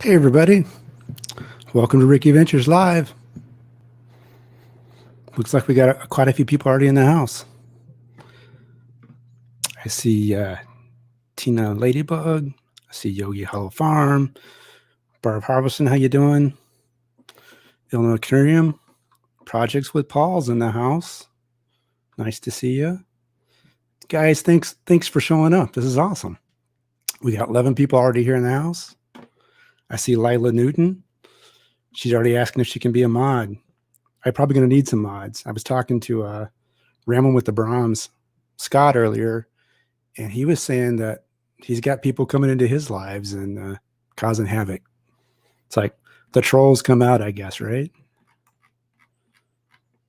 Hey everybody, welcome to Ricky Ventures Live. Looks like we got quite a few people already in the house. I see Tina Ladybug. I see Yogi Hollow Farm. Barb Harveston, how you doing? Illinois Canarium. Projects with Paul's in the house. Nice to see you. Guys, thanks for showing up. This is awesome. We got 11 people already here in the house. I see Lila Newton. She's already asking if she can be a mod. I'm probably going to need some mods. I was talking to Ramon with the Brahms, Scott, earlier, and he was saying that he's got people coming into his lives and causing havoc. It's like the trolls come out, I guess, right?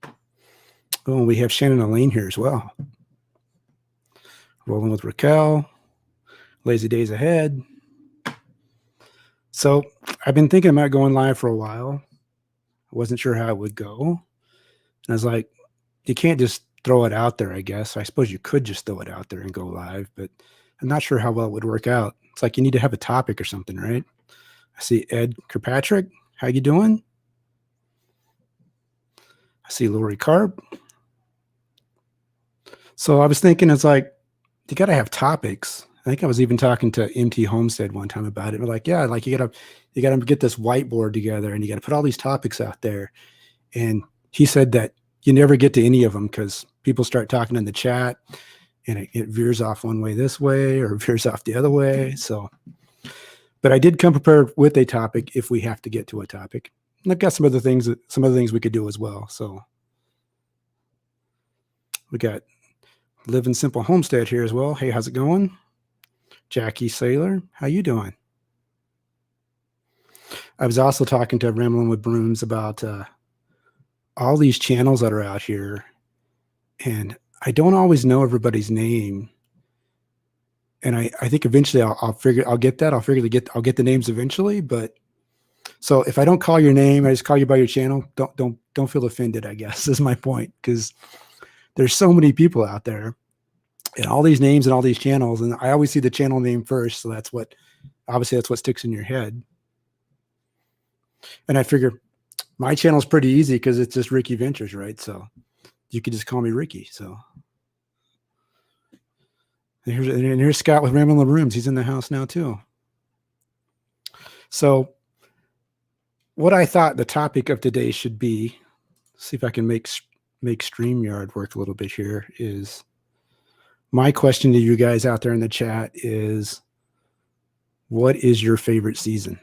Oh, and we have Shannon Elaine here as well. Rolling with Raquel. Lazy days ahead. So I've been thinking about going live for a while. I wasn't sure how it would go. And I was like, you can't just throw it out there, I guess. I suppose you could just throw it out there and go live, but I'm not sure how well it would work out. It's like you need to have a topic or something, right? I see Ed Kirkpatrick. How you doing? I see Lori Carp. So I was thinking, it's like, you got to have topics. I think I was even talking to MT Homestead one time about it. We're like, yeah, like you got to get this whiteboard together and you got to put all these topics out there. And he said that you never get to any of them because people start talking in the chat and it veers off one way this way or veers off the other way. So, but I did come prepared with a topic if we have to get to a topic. And I've got some other things we could do as well. So we got Living Simple Homestead here as well. Hey, how's it going? Jackie Saylor, how you doing? I was also talking to Ramblin' with Brooms about all these channels that are out here, and I don't always know everybody's name. And I think eventually I'll get the names eventually. But so if I don't call your name, I just call you by your channel. Don't feel offended, I guess is my point, because there's so many people out there. And all these names and all these channels, and I always see the channel name first, so that's what sticks in your head. And I figure my channel is pretty easy because it's just Ricky Ventures, right? So you could just call me Ricky. So and here's Scott with Ramblin' Rooms. He's in the house now too. So what I thought the topic of today should be, see if I can make StreamYard work a little bit here, is my question to you guys out there in the chat is, what is your favorite season?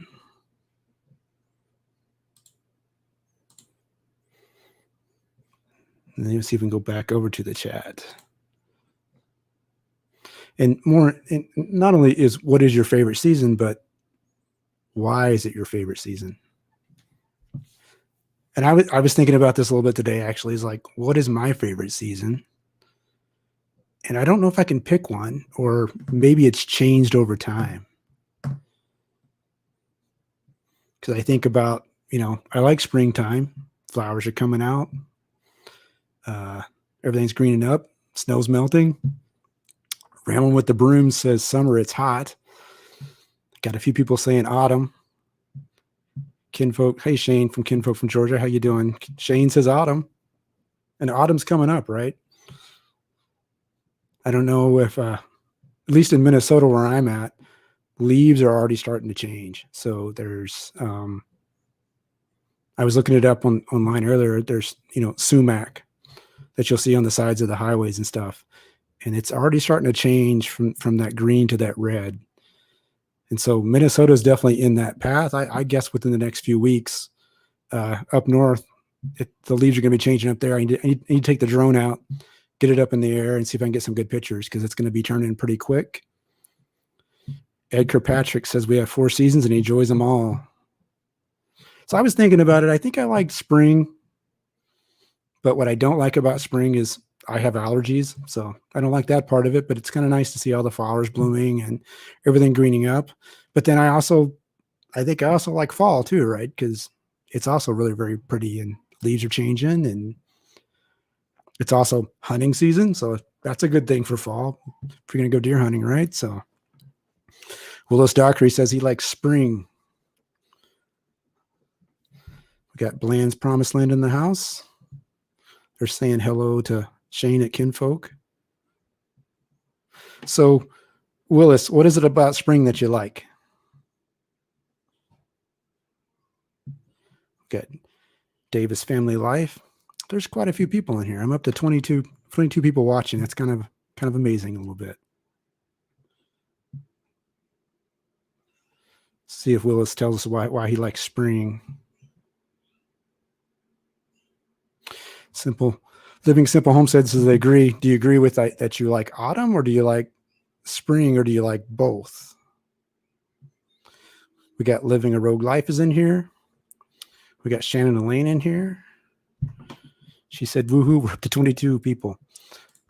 And then let's see if we can go back over to the chat. And not only is what is your favorite season, but why is it your favorite season? And I was thinking about this a little bit today, actually. Is like, what is my favorite season? And I don't know if I can pick one, or maybe it's changed over time. Because I think about, I like springtime. Flowers are coming out. Everything's greening up. Snow's melting. Ramblin' with the Brooms says summer, it's hot. Got a few people saying autumn. Kinfolk, hey Shane from Kinfolk from Georgia, how you doing? Shane says autumn. And autumn's coming up, right? I don't know if, at least in Minnesota where I'm at, leaves are already starting to change. So there's, I was looking it up online earlier. There's, sumac that you'll see on the sides of the highways and stuff. And it's already starting to change from that green to that red. And so Minnesota is definitely in that path. I guess within the next few weeks, up north, the leaves are going to be changing up there. I need to take the drone out, get it up in the air, and see if I can get some good pictures, because it's going to be turning pretty quick. Ed Kirkpatrick says we have 4 seasons and he enjoys them all. So I was thinking about it. I think I like spring, but what I don't like about spring is I have allergies, so I don't like that part of it, but it's kind of nice to see all the flowers blooming and everything greening up. But then I think I also like fall too, right? Because it's also really very pretty and leaves are changing, and it's also hunting season. So that's a good thing for fall if you're going to go deer hunting, right? So Willis Dockery says he likes spring. We got Bland's Promised Land in the house. They're saying hello to Shane at Kinfolk. So, Willis, what is it about spring that you like? Got Davis Family Life. There's quite a few people in here. I'm up to 22 people watching. That's kind of amazing a little bit. See if Willis tells us why he likes spring. Living Simple Homestead says they agree. Do you agree with that you like autumn, or do you like spring, or do you like both? We got Living a Rogue Life is in here. We got Shannon Elaine in here. She said, woohoo, we're up to 22 people.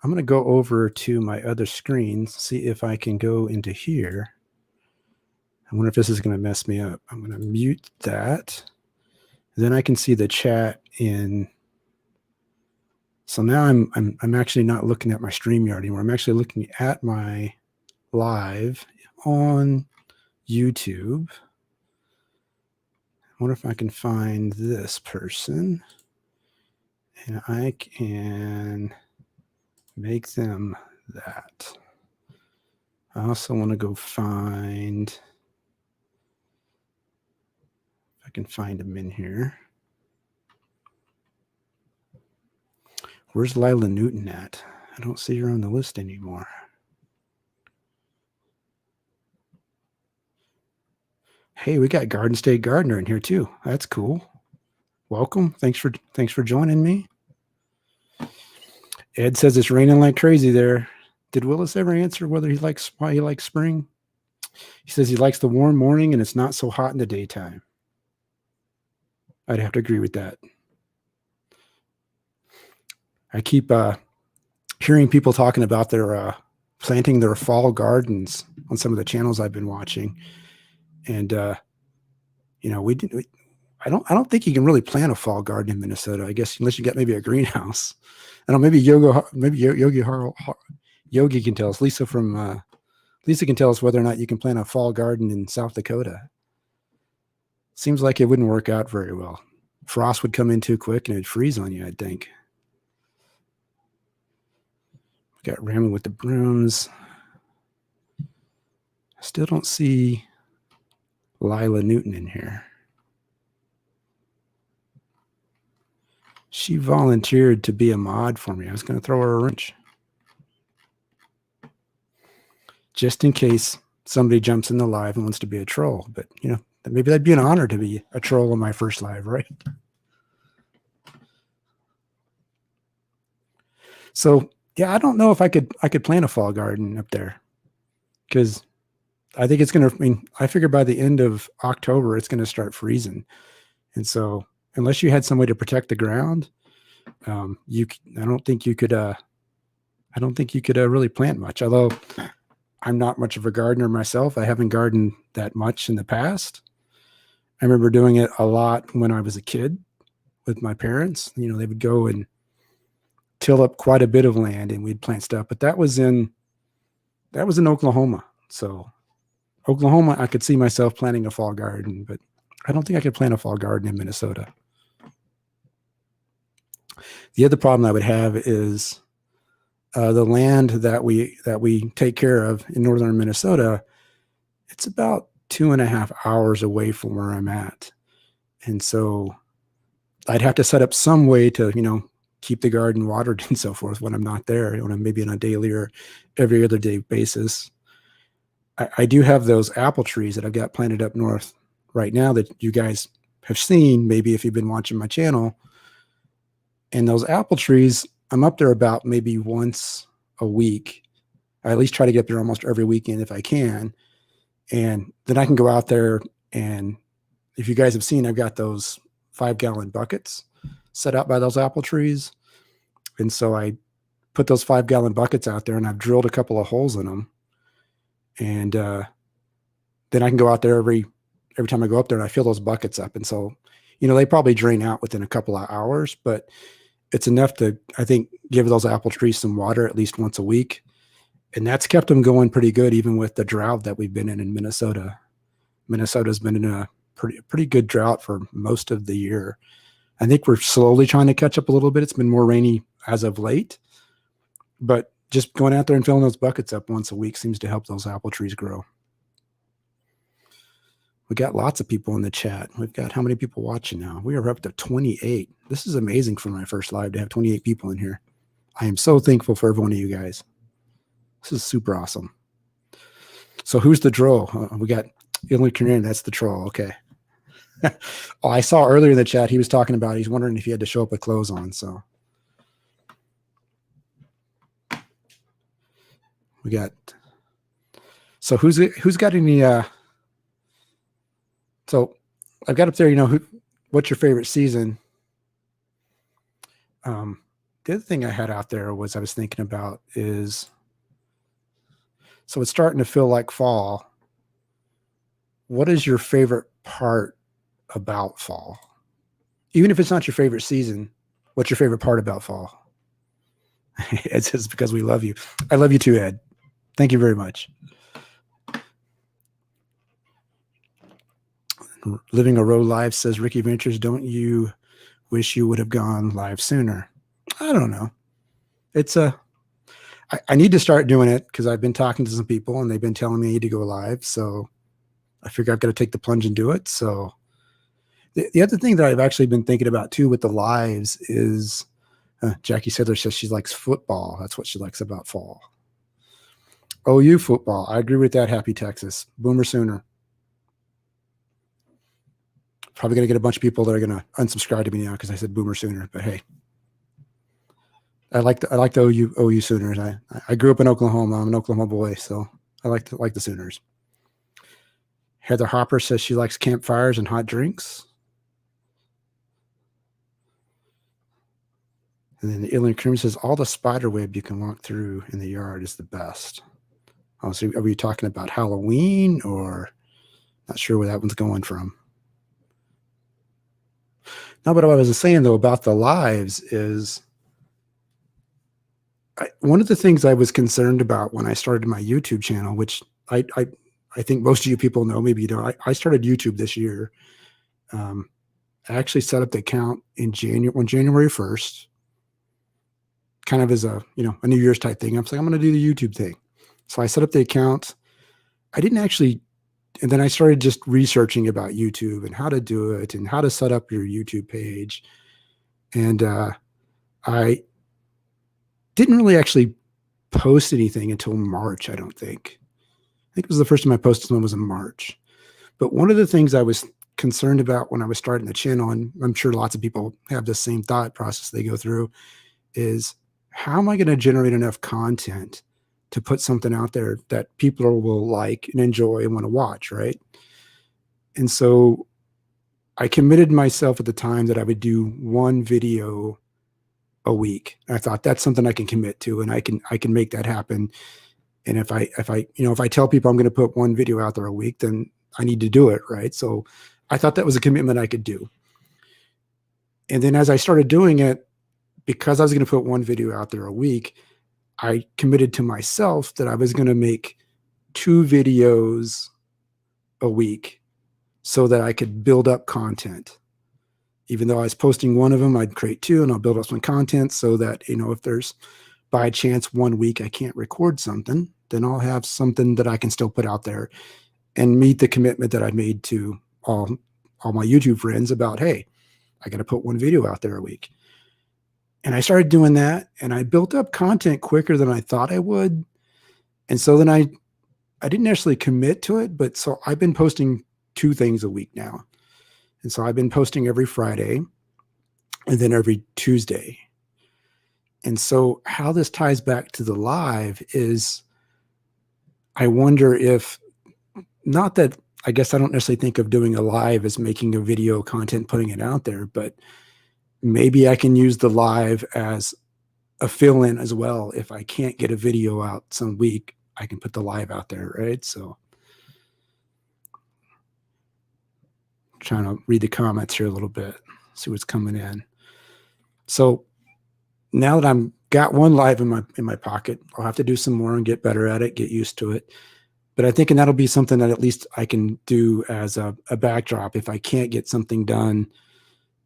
I'm going to go over to my other screens, see if I can go into here. I wonder if this is going to mess me up. I'm going to mute that. Then I can see the chat in. So now I'm actually not looking at my StreamYard anymore. I'm actually looking at my live on YouTube. I wonder if I can find this person. And I can make them that. I also want to go find, if I can find them in here. Where's Lila Newton at? I don't see her on the list anymore. Hey, we got Garden State Gardener in here too. That's cool. Welcome. Thanks for joining me. Ed says it's raining like crazy there. Did Willis ever answer why he likes spring? He says he likes the warm morning and it's not so hot in the daytime. I'd have to agree with that. I keep hearing people talking about their planting their fall gardens on some of the channels I've been watching, and you know, I don't think you can really plant a fall garden in Minnesota. I guess unless you got maybe a greenhouse. I don't know, maybe Yogi can tell us. Lisa can tell us whether or not you can plant a fall garden in South Dakota. Seems like it wouldn't work out very well. Frost would come in too quick and it'd freeze on you, I'd think. Got Rambling with the Brooms. I still don't see Lila Newton in here. She volunteered to be a mod for me. I was going to throw her a wrench. Just in case somebody jumps in the live and wants to be a troll. But, you know, maybe that'd be an honor to be a troll on my first live, right? So, yeah, I don't know if I could plant a fall garden up there, because I think it's going to, I mean, I figure by the end of October, it's going to start freezing. And so unless you had some way to protect the ground, I don't think you could really plant much. Although I'm not much of a gardener myself. I haven't gardened that much in the past. I remember doing it a lot when I was a kid with my parents. You know, they would go and till up quite a bit of land and we'd plant stuff, but that was in Oklahoma. So Oklahoma, I could see myself planting a fall garden, but I don't think I could plant a fall garden in Minnesota. The other problem I would have is the land that we take care of in northern Minnesota. It's about 2.5 hours away from where I'm at. And so I'd have to set up some way to, you know, keep the garden watered and so forth when I'm not there, when I'm maybe on a daily or every other day basis. I do have those apple trees that I've got planted up north right now that you guys have seen, maybe if you've been watching my channel. And those apple trees, I'm up there about maybe once a week. I at least try to get there almost every weekend if I can. And then I can go out there, and if you guys have seen, I've got those 5-gallon buckets set out by those apple trees. And so I put those 5-gallon buckets out there and I've drilled a couple of holes in them. And then I can go out there every time I go up there and I fill those buckets up. And so, you know, they probably drain out within a couple of hours, but it's enough to, I think, give those apple trees some water at least once a week. And that's kept them going pretty good, even with the drought that we've been in Minnesota. Minnesota's been in a pretty good drought for most of the year. I think we're slowly trying to catch up a little bit. It's been more rainy as of late, but just going out there and filling those buckets up once a week seems to help those apple trees grow. We got lots of people in the chat. We've got how many people watching now? We are up to 28. This is amazing for my first live to have 28 people in here. I am so thankful for every one of you guys. This is super awesome. So who's the troll? We got Illinois Canadian. That's the troll. Okay. Oh, I saw earlier in the chat he was talking about he's wondering if he had to show up with clothes on. So we got. So who's got any? So I've got up there. What's your favorite season? The other thing I had out there was I was thinking about is. So it's starting to feel like fall. What is your favorite part about fall? Even if it's not your favorite season, what's your favorite part about fall? It's because we love you. I love you too, Ed. Thank you very much. Living a Row Live says, Ricky Ventures, don't you wish you would have gone live sooner? I don't know. It's I need to start doing it because I've been talking to some people and they've been telling me I need to go live. So I figure I've got to take the plunge and do it. So the other thing that I've actually been thinking about too with the lives is Jackie Sidler says she likes football. That's what she likes about fall. OU football. I agree with that. Happy Texas. Boomer Sooner. Probably going to get a bunch of people that are going to unsubscribe to me now because I said Boomer Sooner. But hey, I like the OU Sooners. I grew up in Oklahoma. I'm an Oklahoma boy, so I like the Sooners. Heather Hopper says she likes campfires and hot drinks. And then the Alien Cream says all the spider web you can walk through in the yard is the best. Oh, so are we talking about Halloween or not sure where that one's going from? No, but what I was saying though about the lives is one of the things I was concerned about when I started my YouTube channel, which I think most of you people know, maybe you don't. I started YouTube this year. I actually set up the account on January 1st, kind of as a New Year's type thing. I was like, I'm going to do the YouTube thing. So I set up the account. I didn't actually, and then I started just researching about YouTube and how to do it and how to set up your YouTube page. And I didn't really actually post anything until March, I don't think. I think it was the first time I posted one was in March. But one of the things I was concerned about when I was starting the channel, and I'm sure lots of people have the same thought process they go through, is how am I going to generate enough content to put something out there that people will like and enjoy and want to watch, right? And so I committed myself at the time that I would do one video a week. I thought that's something I can commit to, and I can make that happen. And if I tell people I'm going to put one video out there a week, then I need to do it, right? So I thought that was a commitment I could do. And then as I started doing it, because I was going to put one video out there a week, I committed to myself that I was going to make 2 videos a week so that I could build up content. Even though I was posting one of them, I'd create 2 and I'll build up some content so that, if there's by chance one week I can't record something, then I'll have something that I can still put out there and meet the commitment that I made to all my YouTube friends about, hey, I got to put one video out there a week. And I started doing that and I built up content quicker than I thought I would. And so then I didn't necessarily commit to it, but so I've been posting 2 things a week now. And so I've been posting every Friday and then every Tuesday. And so how this ties back to the live is I wonder if, not that I guess I don't necessarily think of doing a live as making a video content, putting it out there, but maybe I can use the live as a fill-in as well. If I can't get a video out some week, I can put the live out there, right? So trying to read the comments here a little bit, see what's coming in. So now that got one live in my pocket, I'll have to do some more and get better at it, get used to it. But I think, and that'll be something that at least I can do as a backdrop if I can't get something done.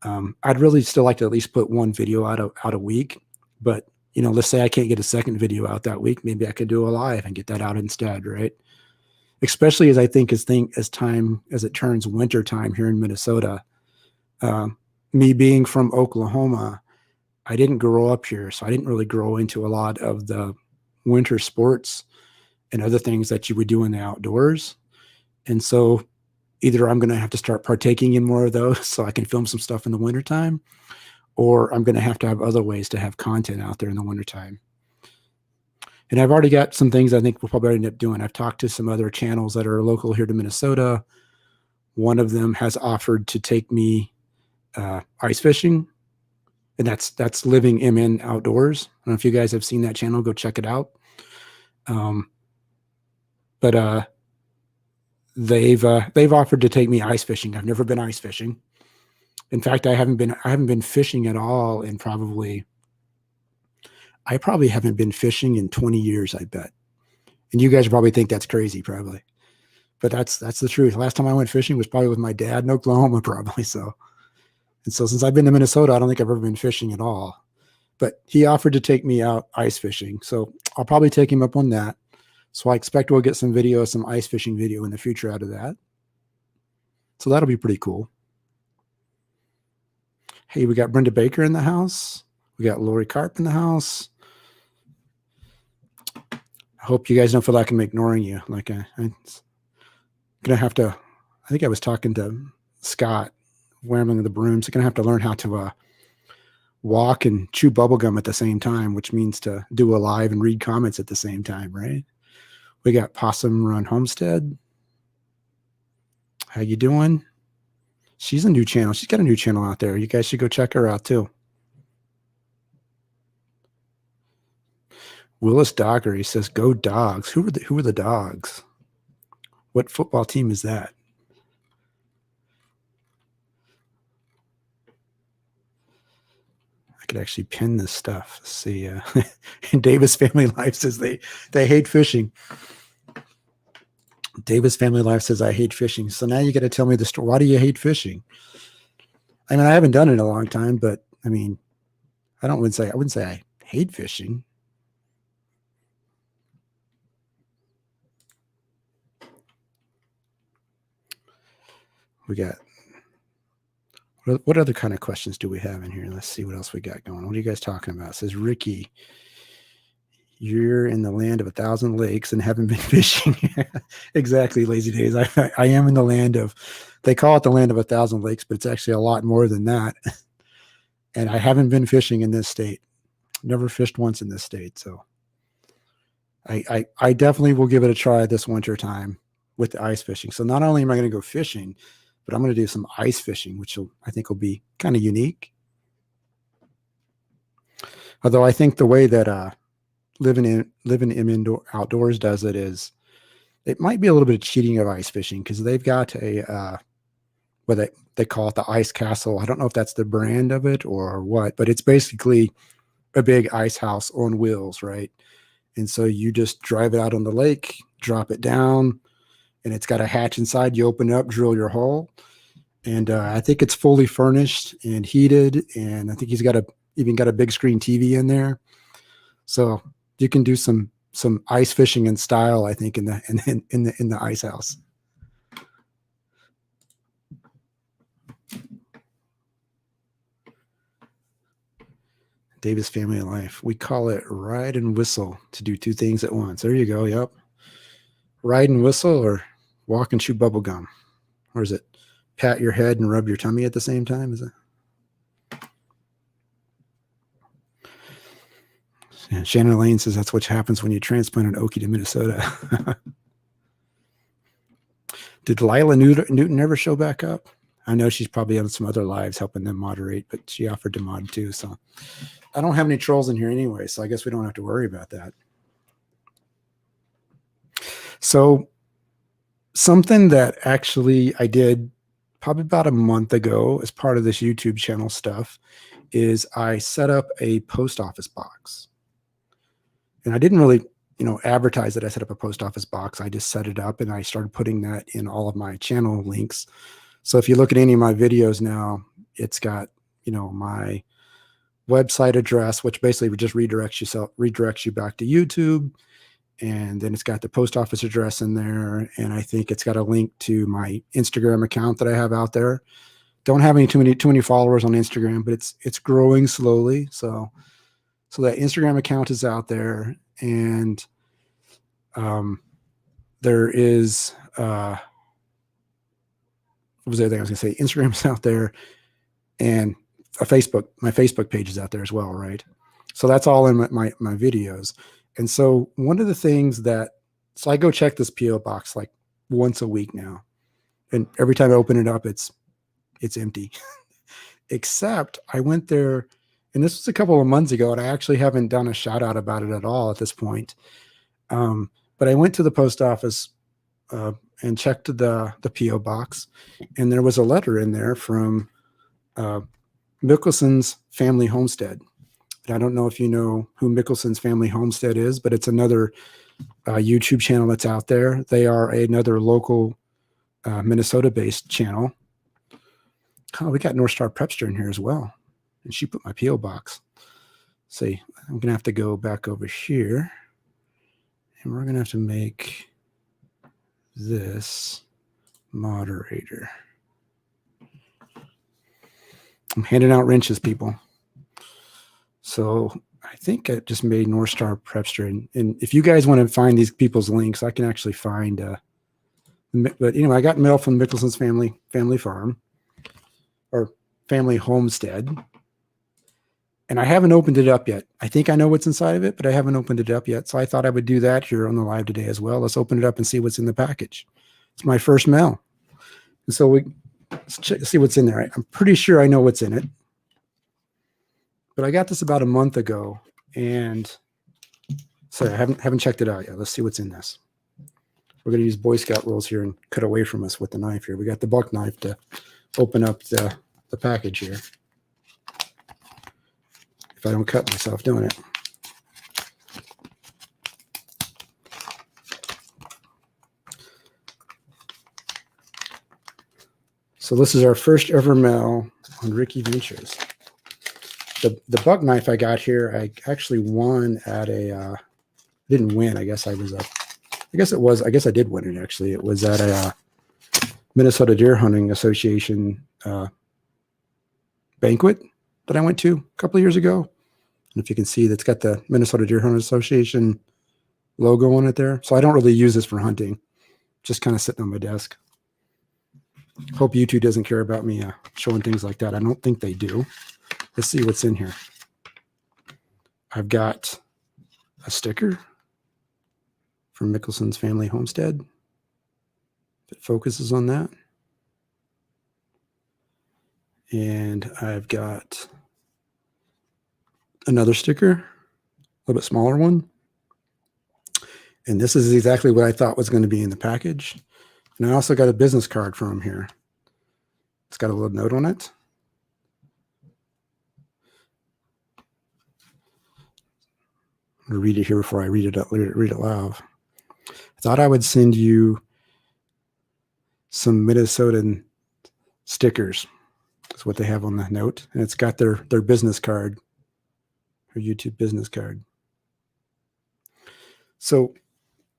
I'd really still like to at least put one video out a week. But let's say I can't get a second video out that week, maybe I could do a live and get that out instead, right? Especially as I think as it turns winter time here in Minnesota. Me being from Oklahoma, I didn't grow up here, so I didn't really grow into a lot of the winter sports and other things that you would do in the outdoors. And so either I'm going to have to start partaking in more of those so I can film some stuff in the wintertime, or I'm going to have other ways to have content out there in the wintertime. And I've already got some things I think we'll probably end up doing. I've talked to some other channels that are local here to Minnesota. One of them has offered to take me ice fishing, and that's Living MN Outdoors. I don't know if you guys have seen that channel. Go check it out. But they've offered to take me ice fishing. I've never been ice fishing. In fact, I haven't been fishing at all in I probably haven't been fishing in 20 years, I bet. And you guys probably think that's crazy, probably. But that's the truth. Last time I went fishing was probably with my dad in Oklahoma, probably. So since I've been to Minnesota, I don't think I've ever been fishing at all. But he offered to take me out ice fishing. So I'll probably take him up on that. So I expect we'll get some ice fishing video in the future out of that. So that'll be pretty cool. Hey, we got Brenda Baker in the house. We got Lori Karp in the house. I hope you guys don't feel like I'm ignoring you. Like I'm gonna have to. I think I was talking to Scott, Wambling the Brooms. I'm gonna have to learn how to walk and chew bubblegum at the same time, which means to do a live and read comments at the same time, right? We got Possum Run Homestead. How you doing? She's a new channel. She's got a new channel out there. You guys should go check her out too. Willis Dogger, he says, "Go Dogs." Who are the Dogs? What football team is that? I could actually pin this stuff. Let's see. And Davis Family Life says they hate fishing. Davis Family Life says I hate fishing. So now you got to tell me the story. Why do you hate fishing? I mean, I haven't done it in a long time, but I mean, I wouldn't say I hate fishing. We got, what other kind of questions do we have in here? Let's see what else we got going. What are you guys talking about? It says Ricky, you're in the land of 1,000 lakes and haven't been fishing. Exactly, Lazy Days. I am in the land of, they call it the land of 1,000 lakes, but it's actually a lot more than that. And I haven't been fishing in this state. Never fished once in this state. So I definitely will give it a try this winter time with the ice fishing. So not only am I going to go fishing, but I'm going to do some ice fishing, which I think will be kind of unique. Although I think the way that living in outdoors does it is, it might be a little bit of cheating of ice fishing, because they've got what they call it the ice castle. I don't know if that's the brand of it or what, but it's basically a big ice house on wheels, right? And so you just drive it out on the lake, drop it down, and it's got a hatch inside. You open it up, drill your hole, and I think it's fully furnished and heated, and I think he's even got a big screen TV in there, so you can do some ice fishing in style, I think, in the ice house. Davis Family Life. We call it ride and whistle, to do two things at once. There you go. Yep. Ride and whistle, or walk and chew bubble gum. Or is it pat your head and rub your tummy at the same time? Is it? Yeah, Shannon Lane says that's what happens when you transplant an Okie to Minnesota. Did Lila Newton ever show back up? I know she's probably on some other lives helping them moderate, but she offered to mod too. So I don't have any trolls in here anyway, so I guess we don't have to worry about that. So something that actually I did probably about a month ago as part of this YouTube channel stuff is I set up a post office box. And I didn't really advertise that I set up a post office box. I just set it up and I started putting that in all of my channel links. So if you look at any of my videos now, it's got, my website address, which basically just redirects you back to YouTube. And then it's got the post office address in there. And I think it's got a link to my Instagram account that I have out there. Don't have too many followers on Instagram, but it's growing slowly. So that Instagram account is out there, and there is what was the other thing I was going to say? Instagram's out there, and my Facebook page is out there as well, right? So that's all in my videos. And so one of the things so I go check this PO box like once a week now, and every time I open it up, it's empty. Except I went there, and this was a couple of months ago, and I actually haven't done a shout out about it at all at this point. But I went to the post office and checked the PO box, and there was a letter in there from Mickelson's Family Homestead. And I don't know if you know who Mickelson's Family Homestead is, but it's another YouTube channel that's out there. They are another local Minnesota-based channel. Oh, we got North Star Prepster in here as well, and she put my PO box. See, I'm gonna have to go back over here, and we're gonna have to make this moderator. I'm handing out wrenches, people. So I think I just made North Star Prepster, and if you guys want to find these people's links, I can actually find. But anyway, I got mail from Mickelson's family farm, or family homestead, and I haven't opened it up yet. I think I know what's inside of it, but I haven't opened it up yet. So I thought I would do that here on the live today as well. Let's open it up and see what's in the package. It's my first mail, and so let's see what's in there. I'm pretty sure I know what's in it, but I got this about a month ago, and sorry, I haven't checked it out yet. Let's see what's in this. We're going to use Boy Scout rules here and cut away from us with the knife here. We got the buck knife to open up the package here. If I don't cut myself doing it. So this is our first ever mail on Ricky Ventures. The buck knife I got here, I actually won at didn't win. I guess I did win it actually. It was at a Minnesota Deer Hunting Association banquet that I went to a couple of years ago. And if you can see, that's got the Minnesota Deer Hunting Association logo on it there. So I don't really use this for hunting, just kind of sitting on my desk. Hope YouTube doesn't care about me showing things like that. I don't think they do. Let's see what's in here. I've got a sticker from Mickelson's Family Homestead. If it focuses on that. And I've got another sticker, a little bit smaller one. And this is exactly what I thought was going to be in the package. And I also got a business card from him here. It's got a little note on it. I'm going to read it here before I read it loud. I thought I would send you some Minnesotan stickers. That's what they have on the note. And it's got their business card, her YouTube business card. So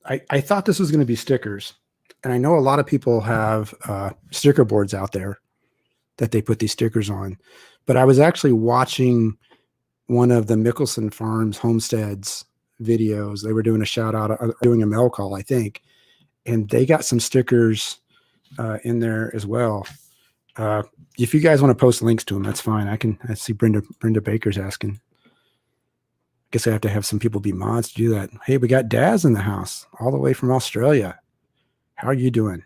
I thought this was going to be stickers. And I know a lot of people have sticker boards out there that they put these stickers on. But I was actually watching one of the Mickelson Farms homesteads videos. They were doing a shout out, doing a mail call, I think. And they got some stickers in there as well. If you guys want to post links to them, that's fine. I see Brenda Baker's asking. I guess I have to have some people be mods to do that. Hey, we got Daz in the house all the way from Australia. How are you doing?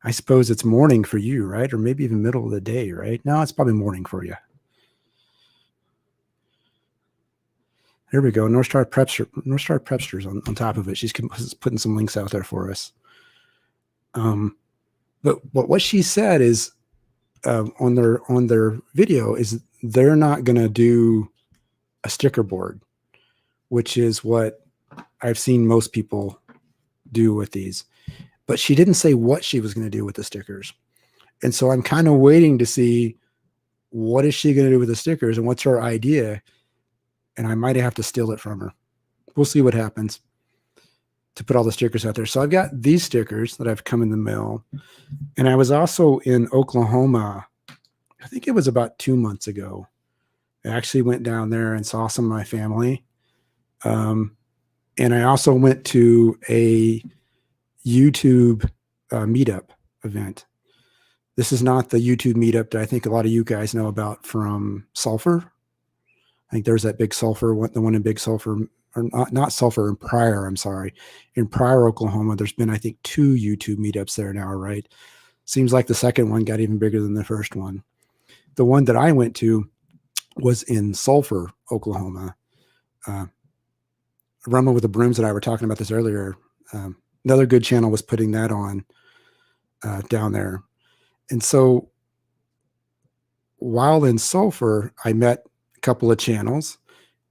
I suppose it's morning for you, right? Or maybe even middle of the day, right? No, it's probably morning for you. There we go. North Star Prepster's on top of it. She's putting some links out there for us. But what she said is on their video is they're not going to do a sticker board, which is what I've seen most people do with these. But she didn't say what she was going to do with the stickers. And so I'm kind of waiting to see what is she going to do with the stickers and what's her idea. And I might have to steal it from her. We'll see what happens to put all the stickers out there. So I've got these stickers that have come in the mail. And I was also in Oklahoma. I think it was about 2 months ago. I actually went down there and saw some of my family. And I also went to a YouTube meetup event. This is not the YouTube meetup that I think a lot of you guys know about from Sulphur. I think there's that big Sulphur, the one in Big Sulphur, or not Sulphur, in Pryor, I'm sorry. In Pryor, Oklahoma, there's been, I think, 2 YouTube meetups there now, right? Seems like the second one got even bigger than the first one. The one that I went to was in Sulphur, Oklahoma. Rumble with the Brooms and I were talking about this earlier. Another good channel was putting that on down there. And so while in Sulphur, I met a couple of channels.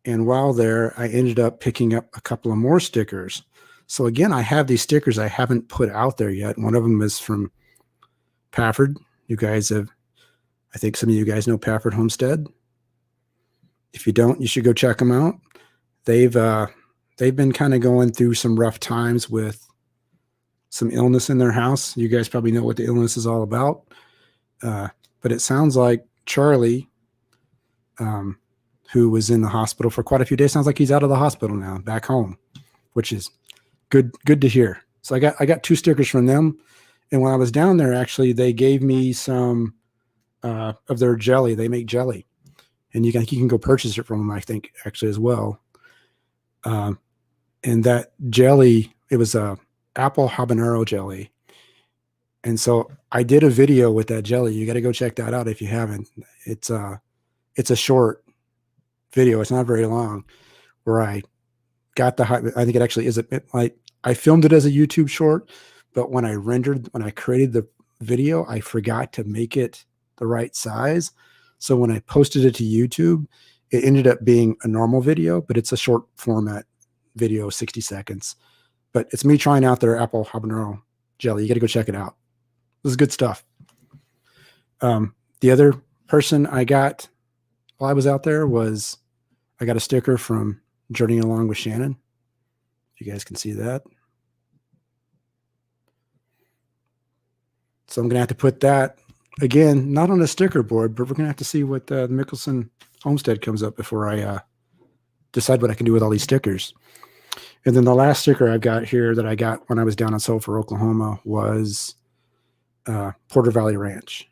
And while there, I ended up picking up a couple of more stickers. So again, I have these stickers I haven't put out there yet. One of them is from Pafford. You guys have, I think some of you guys know Pafford Homestead. If you don't, you should go check them out. They've been kind of going through some rough times with some illness in their house. You guys probably know what the illness is all about. But it sounds like Charlie, who was in the hospital for quite a few days, sounds like he's out of the hospital now, back home, which is good to hear. So I got 2 stickers from them. And when I was down there, actually, they gave me some of their jelly. They make jelly. And you can go purchase it from them, I think, actually, as well. And that jelly, it was a apple habanero jelly. And so I did a video with that jelly. You got to go check that out if you haven't. It's a short video. It's not very long, where I got I think it actually is I filmed it as a YouTube short, but when I created the video, I forgot to make it the right size. So when I posted it to YouTube, it ended up being a normal video, but it's a short format video, 60 seconds. But it's me trying out their apple habanero jelly. You got to go check it out. This is good stuff. The other person I got while I was out there was, I got a sticker from Journeying Along with Shannon. You guys can see that. So I'm going to have to put that, again, not on a sticker board, but we're going to have to see what the Mickelson Homestead comes up before I decide what I can do with all these stickers. And then the last sticker I've got here that I got when I was down in Sulphur, Oklahoma, was Porter Valley Ranch.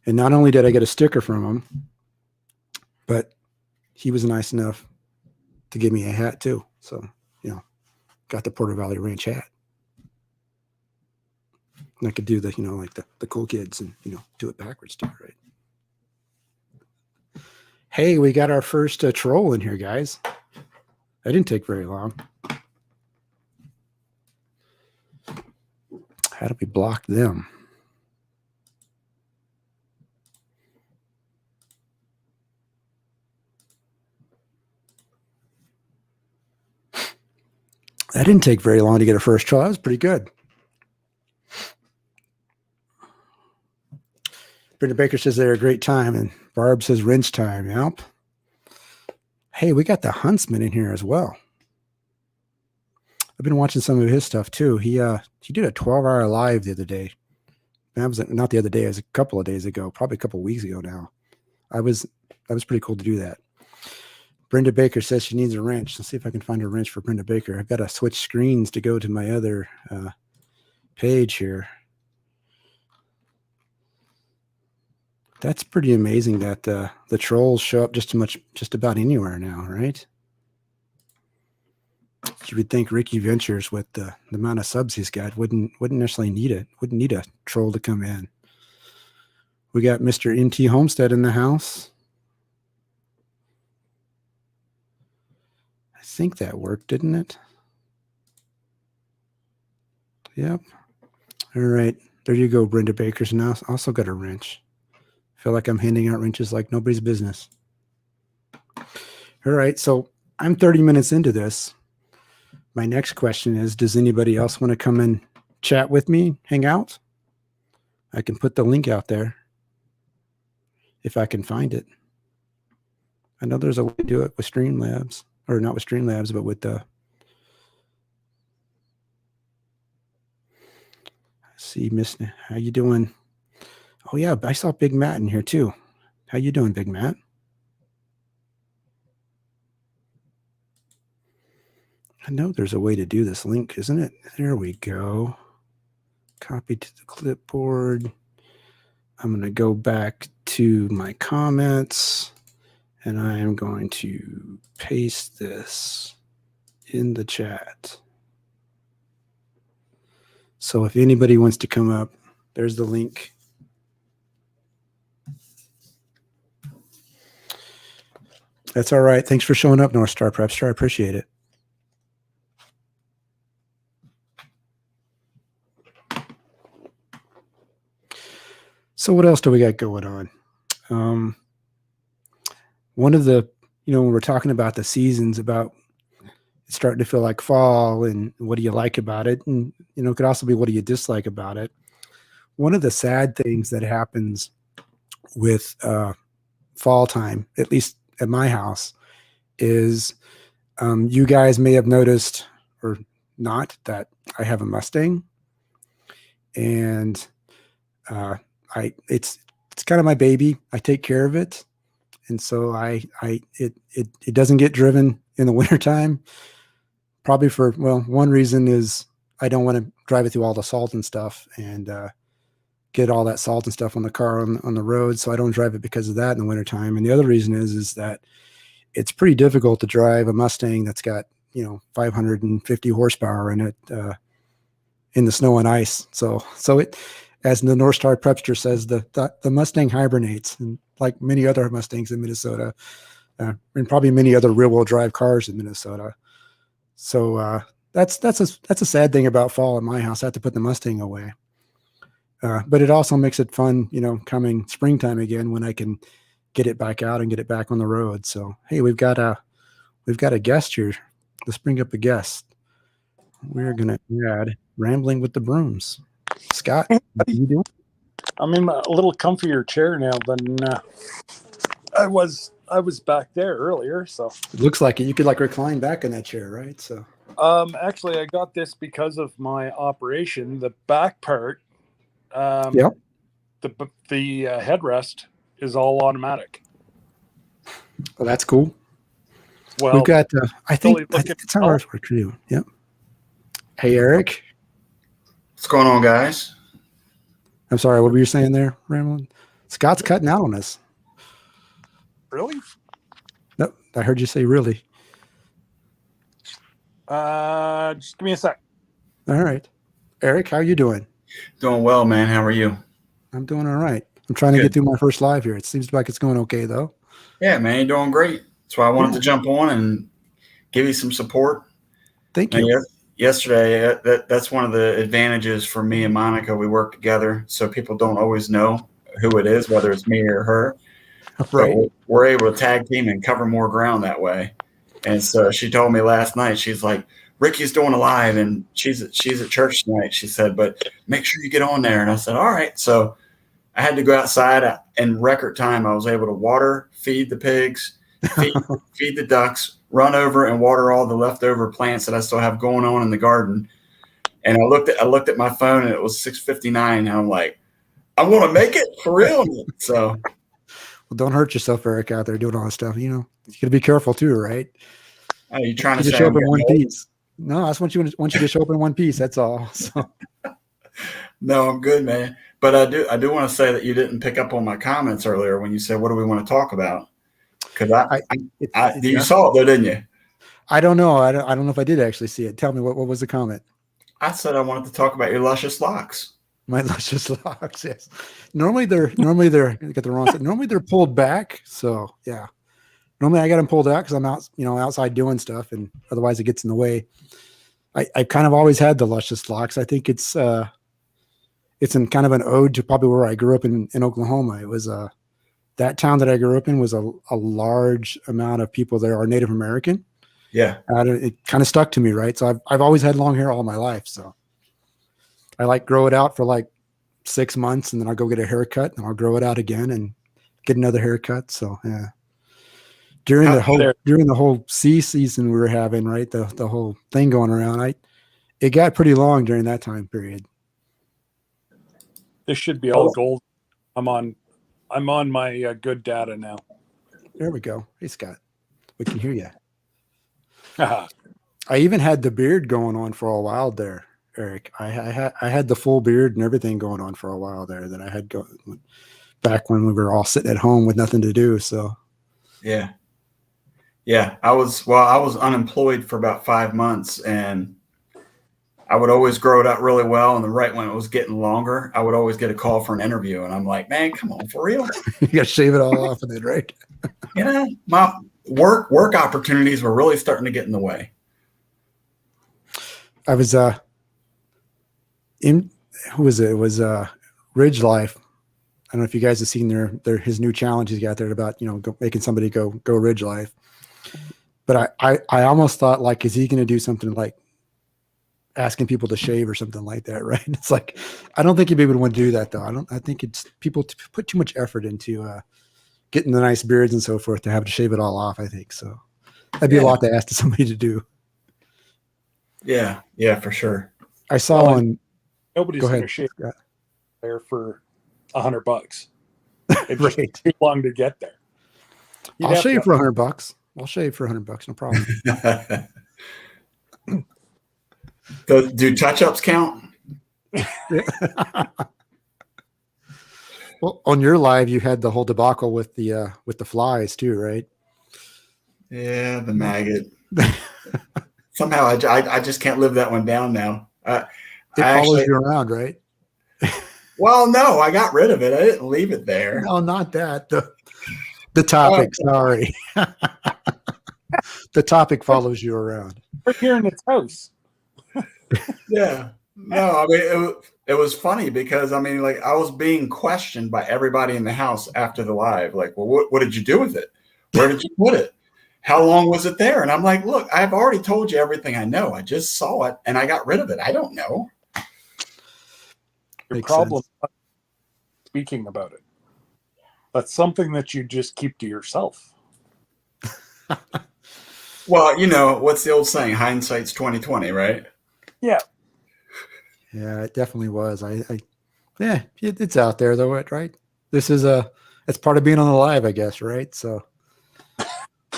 And not only did I get a sticker from him, but he was nice enough to give me a hat too. So, got the Porter Valley Ranch hat. And I could do the, like the cool kids and, do it backwards too, right? Hey, we got our first troll in here, guys. That didn't take very long. How do we block them? That didn't take very long to get a first troll. That was pretty good. Brenda Baker says they're a great time, and Barb says wrench time. Yep. Hey, we got the Huntsman in here as well. I've been watching some of his stuff too. He did a 12-hour live the other day. That was not the other day. It was a couple of days ago, probably a couple of weeks ago now. That was pretty cool to do that. Brenda Baker says she needs a wrench. Let's see if I can find a wrench for Brenda Baker. I've got to switch screens to go to my other page here. That's pretty amazing that the trolls show up just about anywhere now, right? You would think Ricky Ventures, with the amount of subs he's got, wouldn't necessarily need it. Wouldn't need a troll to come in. We got Mr. NT Homestead in the house. I think that worked, didn't it? Yep. All right. There you go, Brenda Baker's now. Also got a wrench. I feel like I'm handing out wrenches like nobody's business. All right. So I'm 30 minutes into this. My next question is, does anybody else want to come and chat with me, hang out? I can put the link out there if I can find it. I know there's a way to do it with Streamlabs, or not with Streamlabs, but with the. See, Miss, how you doing? Oh yeah, I saw Big Matt in here too. How you doing, Big Matt? I know there's a way to do this link, isn't it? There we go. Copy to the clipboard. I'm going to go back to my comments and I am going to paste this in the chat. So if anybody wants to come up, there's the link. That's all right. Thanks for showing up, North Star Prepster. I appreciate it. So what else do we got going on? One of the, when we're talking about the seasons, about it's starting to feel like fall, and what do you like about it? And, it could also be, what do you dislike about it? One of the sad things that happens with fall time, at least at my house, is you guys may have noticed or not that I have a Mustang, and it's kind of my baby. I take care of it, and so it doesn't get driven in the wintertime. Probably for, one reason is I don't want to drive it through all the salt and stuff and get all that salt and stuff on the car on the road. So I don't drive it because of that in the wintertime. And the other reason is that it's pretty difficult to drive a Mustang that's got 550 horsepower in it in the snow and ice. So it, as the North Star Prepster says, the Mustang hibernates, and like many other Mustangs in Minnesota, and probably many other rear-wheel drive cars in Minnesota. So that's a sad thing about fall in my house. I have to put the Mustang away, but it also makes it fun, coming springtime again, when I can get it back out and get it back on the road. So hey, we've got a guest here. Let's bring up a guest. We're gonna add Rambling with the Brooms. Scott, what are you doing? I'm in a little comfier chair now than I was back there earlier. So it looks like it. You could recline back in that chair, right? So actually, I got this because of my operation. The back part, yep. The headrest is all automatic. Well, that's cool. Well, we've got. I think it's how ours works too. Yep. Hey, Eric. What's going on, guys? I'm sorry, what were you saying there, Ramblin'? Scott's cutting out on us. Really? Nope, I heard you say really. Just give me a sec. All right. Eric, how are you doing? Doing well, man. How are you? I'm doing all right. I'm trying to get through my first live here. It seems like it's going okay, though. Yeah, man, you're doing great. That's why I wanted to jump on and give you some support. Thank you. Yesterday, that's one of the advantages for me and Monica. We work together, so people don't always know who it is, whether it's me or her. Right. So we're able to tag team and cover more ground that way. And so she told me last night, she's like, Ricky's doing a live, and she's at church tonight. She said, but make sure you get on there. And I said, all right. So I had to go outside in record time. I was able to water, feed the pigs, feed the ducks, run over and water all the leftover plants that I still have going on in the garden. And I looked at my phone, and it was 6:59, and I'm like, I want to make it for real. So, well, don't hurt yourself, Eric, out there doing all this stuff. You got to be careful too, right? Are you trying to show up in one piece? No, I just want you to show up in one piece. That's all. So. No, I'm good, man. But I do want to say that you didn't pick up on my comments earlier when you said, what do we want to talk about? Because you saw it though, didn't you? I don't know. I don't know if I did actually see it. Tell me, what was the comment? I said I wanted to talk about your luscious locks. My luscious locks, yes. Normally they're get the wrong side. Normally they're pulled back. So yeah. Normally I got them pulled out because I'm out, outside doing stuff, and otherwise it gets in the way. I kind of always had the luscious locks. I think it's in kind of an ode to probably where I grew up in Oklahoma. It was that town that I grew up in was a large amount of people there are Native American. Yeah. It kind of stuck to me, right? So I've always had long hair all my life. So I like grow it out for like 6 months, and then I'll go get a haircut, and I'll grow it out again and get another haircut. So yeah. During the whole season we were having, right, the whole thing going around, it got pretty long during that time period. This should be all gold. I'm on my good data now. There we go. Hey, Scott, we can hear you. I I even had the beard going on for a while there, Eric. I had the full beard and everything going on for a while there that I had back when we were all sitting at home with nothing to do. So yeah, I was unemployed for about 5 months, and I would always grow it out really well. And right when it was getting longer, I would always get a call for an interview, and I'm like, man, come on, for real? You got to shave it all off of it, right? My work opportunities were really starting to get in the way. I was who was it? It was Ridge Life. I don't know if you guys have seen his new challenge he's got there about making somebody go Ridge Life. But I almost thought, like, is he going to do something like asking people to shave or something like that, right? It's like, I don't think you'd be able to want to do that, though. I think it's people put too much effort into getting the nice beards and so forth to have to shave it all off, I think. So that'd be a lot to ask somebody to do. Yeah, for sure. I saw nobody's going to shave there for $100. It's right. just too long to get there. I'll shave for $100. I'll shave for $100, no problem. Do touch-ups count? Well, on your live, you had the whole debacle with the flies too, right? Yeah, the maggot. Somehow, I just can't live that one down now. It follows you around, right? Well, no, I got rid of it. I didn't leave it there. No, not that. The topic. Sorry. The topic follows you around. We're here in its house. Yeah. No, I mean, it was funny because, I mean, like, I was being questioned by everybody in the house after the live. Like, well, what did you do with it? Where did you put it? How long was it there? And I'm like, look, I've already told you everything I know. I just saw it and I got rid of it. I don't know. Your problem speaking about it. That's something that you just keep to yourself. Well, what's the old saying? Hindsight's 20/20, right? Yeah. Yeah, it definitely was. It's out there though, right? This is it's part of being on the live, I guess, right? So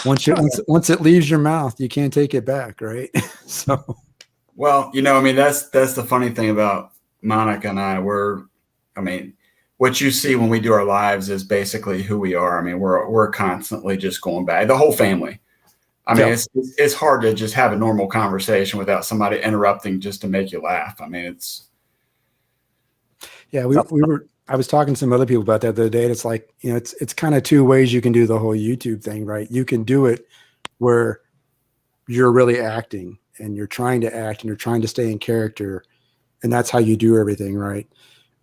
once it leaves your mouth, you can't take it back, right? So, well, I mean, that's the funny thing about Monica and I. What you see when we do our lives is basically who we are. I mean, we're constantly just going back. The whole family. I mean, it's hard to just have a normal conversation without somebody interrupting just to make you laugh. I mean, it's. Yeah, I was talking to some other people about that the other day, and it's like, it's kind of two ways you can do the whole YouTube thing, right? You can do it where you're really acting and you're trying to act and you're trying to stay in character, and that's how you do everything, right?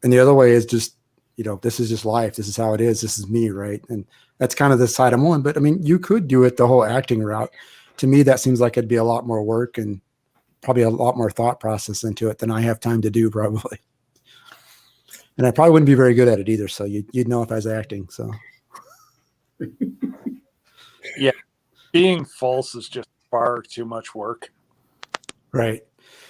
And the other way is just, this is just life. This is how it is. This is me, right? And that's kind of the side I'm on. But I mean, you could do it the whole acting route. To me, that seems like it'd be a lot more work and probably a lot more thought process into it than I have time to do, probably. And I probably wouldn't be very good at it either. So you'd know if I was acting. So yeah, being false is just far too much work. Right.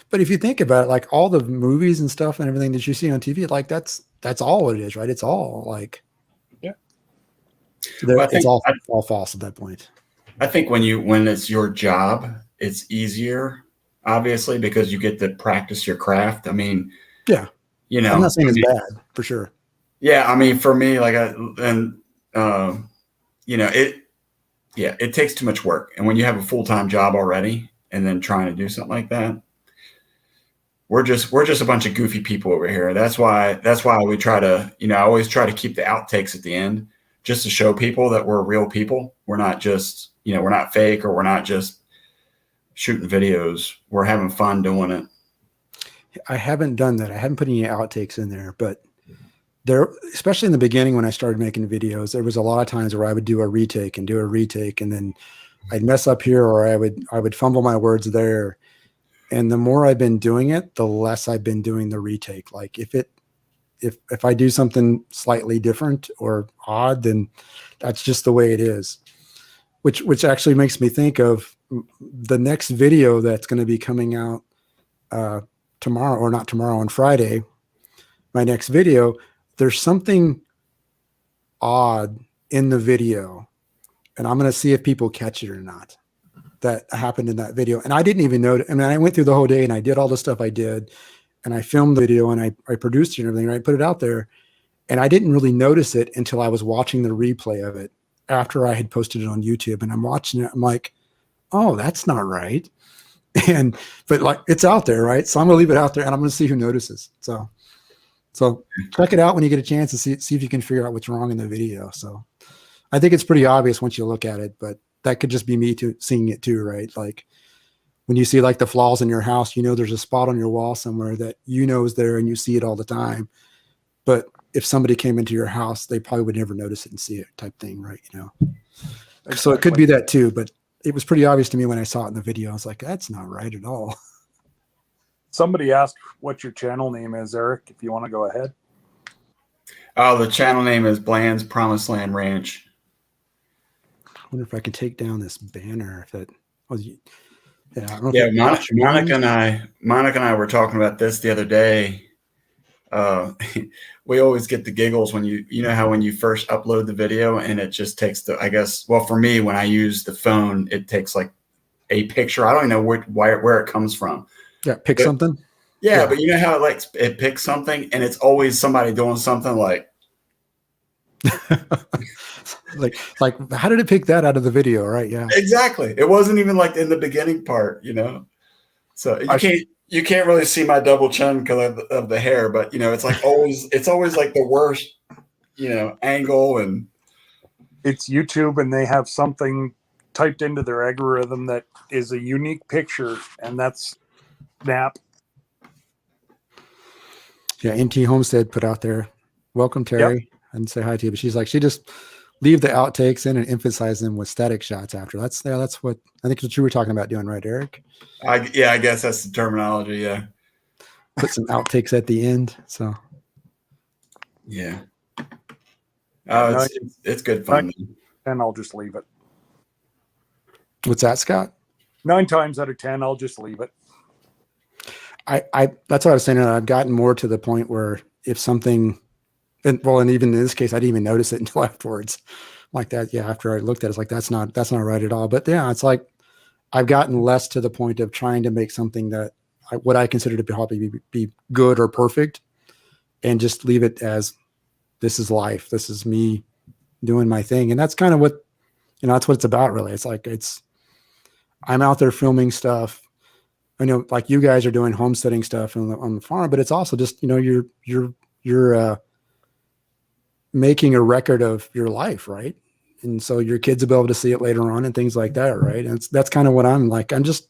But if you think about it, like all the movies and stuff and everything that you see on TV, like that's all it is, right? It's all like, it's all false at that point. I think when it's your job, it's easier, obviously, because you get to practice your craft. I mean, yeah, I'm not saying it's bad for sure. Yeah, I mean, for me, like, it takes too much work, and when you have a full-time job already, and then trying to do something like that, we're just a bunch of goofy people over here. That's why we try to, I always try to keep the outtakes at the end, just to show people that we're real people. We're not just, we're not fake, or we're not just shooting videos. We're having fun doing it. I haven't done that. I haven't put any outtakes in there, but there, especially in the beginning when I started making videos, there was a lot of times where I would do a retake, and then I'd mess up here, or I would fumble my words there. And the more I've been doing it, the less I've been doing the retake. Like if I do something slightly different or odd, then that's just the way it is. Which actually makes me think of the next video that's going to be coming out tomorrow, or not tomorrow, on Friday. My next video, there's something odd in the video, and I'm going to see if people catch it or not. That happened in that video, and I didn't even know. I mean, I went through the whole day and I did all the stuff I did, and I filmed the video and I produced it and everything, and I put it out there, and I didn't really notice it until I was watching the replay of it after I had posted it on YouTube. And I'm watching it, I'm like, oh, that's not right. But like, it's out there, right? So I'm gonna leave it out there, and I'm gonna see who notices. So check it out when you get a chance and see if you can figure out what's wrong in the video. So I think it's pretty obvious once you look at it, but that could just be me seeing it too, right? Like when you see like the flaws in your house, there's a spot on your wall somewhere that is there, and you see it all the time. But if somebody came into your house, they probably would never notice it and see it, type thing, right? Exactly. So it could be that too, but it was pretty obvious to me when I saw it in the video. I was like, that's not right at all. Somebody asked what your channel name is, Eric, if you want to go ahead. The channel name is Bland's Promised Land Ranch. I wonder if I can take down this banner. If it was, Monica and I were talking about this the other day. We always get the giggles when you know how when you first upload the video and it just takes for me, when I use the phone, it takes like a picture. I don't even know where it comes from. Yeah, something. Yeah, but you know how it picks something, and it's always somebody doing something like like how did it pick that out of the video, right? Yeah, exactly. It wasn't even like in the beginning part, So you can't really see my double chin because of the hair, but it's always like the worst, angle, and it's YouTube, and they have something typed into their algorithm that is a unique picture, and that's snap. Yeah, NT Homestead put out there, welcome Terry. Yep. And say hi to you, but she's like, she just leave the outtakes in and emphasize them with static shots after. That's what I think what you were talking about doing, right, Eric? I guess that's the terminology. Yeah, put some outtakes at the end. So yeah, it's good fun. And I'll just leave it. What's that, Scott? 9 times out of 10, I'll just leave it. I that's what I was saying. I've gotten more to the point where if something. And even in this case, I didn't even notice it until afterwards, like that. Yeah, after I looked at it, it's like that's not right at all. But yeah, it's like I've gotten less to the point of trying to make something that what I consider to probably be good or perfect, and just leave it as this is life. This is me doing my thing, and that's kind of what that's what it's about, really. It's like I'm out there filming stuff. I know, like you guys are doing homesteading stuff on the farm, but it's also just you're making a record of your life, right? And so your kids will be able to see it later on and things like that, right? And that's kind of what I'm like. I'm just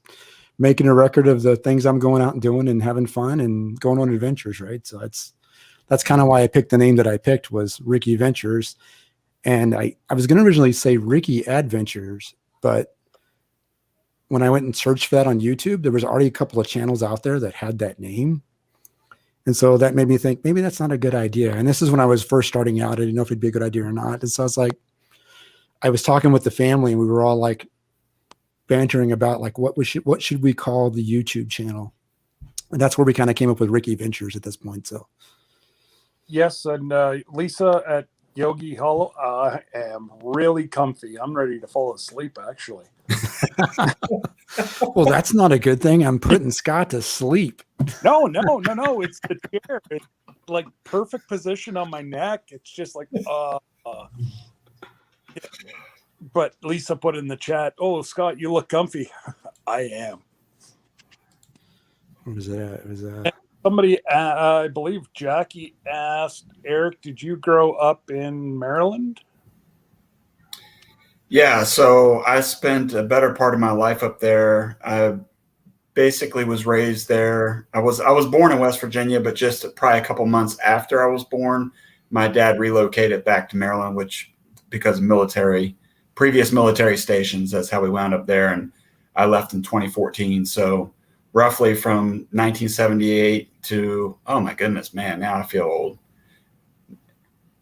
making a record of the things I'm going out and doing and having fun and going on adventures, right? So that's kind of why I picked the name that I picked, was Ricky Ventures. And I was going to originally say Ricky Adventures, but when I went and searched for that on YouTube, there was already a couple of channels out there that had that name. And so that made me think maybe that's not a good idea. And this is when I was first starting out. I didn't know if it'd be a good idea or not. And so it's like, I was talking with the family, and we were all like bantering about like, what should we call the YouTube channel? And that's where we kind of came up with Ricky Ventures at this point. So. Yes. And Lisa at Yogi Hollow, I am really comfy. I'm ready to fall asleep, actually. Well, that's not a good thing. I'm putting Scott to sleep. No. It's the chair. It's like perfect position on my neck. It's just like, But Lisa put in the chat, "Oh, Scott, you look comfy." I am. What was that? Somebody, I believe Jackie asked, Eric, did you grow up in Maryland? Yeah, so I spent a better part of my life up there. I basically was raised there. I was born in West Virginia, but just probably a couple months after I was born, my dad relocated back to Maryland, which because of previous military stations, that's how we wound up there. And I left in 2014. So roughly from 1978 to, oh my goodness, man, now I feel old.